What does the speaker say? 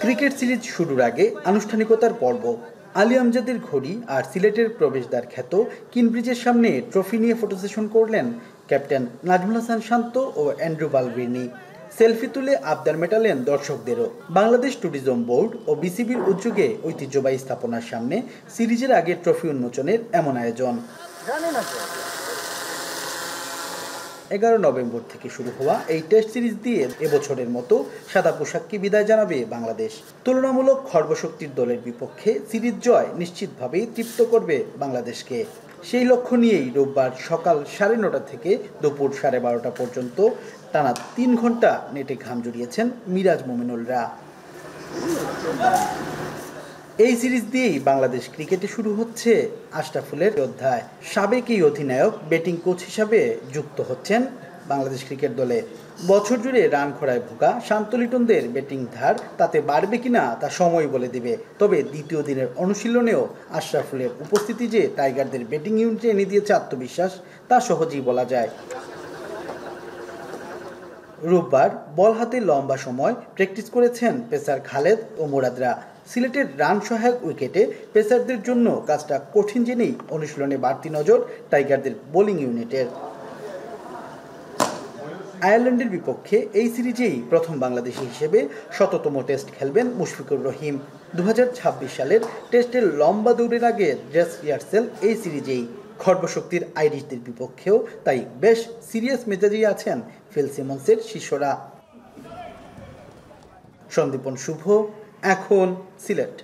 Cricket series শুরুর আগে আনুষ্ঠানিকতার পর্ব। আলী আমজাদের ঘড়ি আর সিলেটের প্রবেশদ্বার খ্যাত কিনব্রিজের সামনে ট্রফি নিয়ে ফটো সেশন করলেন ক্যাপ্টেন নাজমুল হাসান শান্ত ও অ্যান্ড্রু বালবির্নি। সেলফি তুলে আবদার মেটালেন দর্শকদেরও। বাংলাদেশ ট্যুরিজম বোর্ড ও বিসিবির উদ্যোগে ঐতিহ্যবাহী স্থাপনার সামনে সিরিজের আগে ট্রফি উন্মোচনের এমন আয়োজন। 11 নভেম্বর থেকে শুরু হওয়া এই টেস্ট সিরিজ দিয়ে এবছরের মতো সাদা পোশাককে বিদায় জানাবে বাংলাদেশ। তুলনামূলক খর্বশক্তির দলের বিপক্ষে সিরিজ জয় নিশ্চিতভাবেই তৃপ্ত করবে বাংলাদেশকে। সেই লক্ষ্য নিয়েই রোববার সকাল 9:30 থেকে দুপুর 12:30 পর্যন্ত টানা 3 ঘন্টা নেটে ঘাম জড়িয়েছেন মিরাজ মোমিনুলরা। এই সিরিজ দিয়েই বাংলাদেশ ক্রিকেটে শুরু হচ্ছে আশরাফুলের অধ্যায়। সাবেক এই অধিনায়ক ব্যাটিং কোচ হিসাবে যুক্ত হচ্ছেন বাংলাদেশ ক্রিকেট দলে। বছর জুড়ে রান খরায় ভোগা শান্ত লিটনদের ব্যাটিং ধার তাতে বাড়বে কিনা তা সময় বলে দেবে। তবে দ্বিতীয় দিনের অনুশীলনেও আশরাফুলের উপস্থিতি যে টাইগারদের ব্যাটিং ইউনিটে এনে দিয়েছে আত্মবিশ্বাস, তা সহজেই বলা যায়। রোববার বল হাতে লম্বা সময় প্র্যাকটিস করেছেন পেসার খালেদ ও মুরাদরা। সিলেটের রান সহায়ক উইকেটে পেসারদের জন্য কাজটা কঠিন জেনেই অনুশীলনে বাড়তি নজর টাইগারদের বোলিং ইউনিটের। আয়ারল্যান্ডের বিপক্ষে এই সিরিজেই প্রথম বাংলাদেশি হিসেবে 100তম টেস্ট খেলবেন মুশফিকুর রহিম। 2026 সালের টেস্টের লম্বা দৌড়ের আগে ড্রেস রিহার্সেল এই সিরিজেই। খর্বশক্তির আইরিশদের বিপক্ষেও তাই বেশ সিরিয়াস মেজাজেই আছেন ফিল সিমন্সের শিষ্যরা। সন্দীপন শুভ, এখন সিলেট।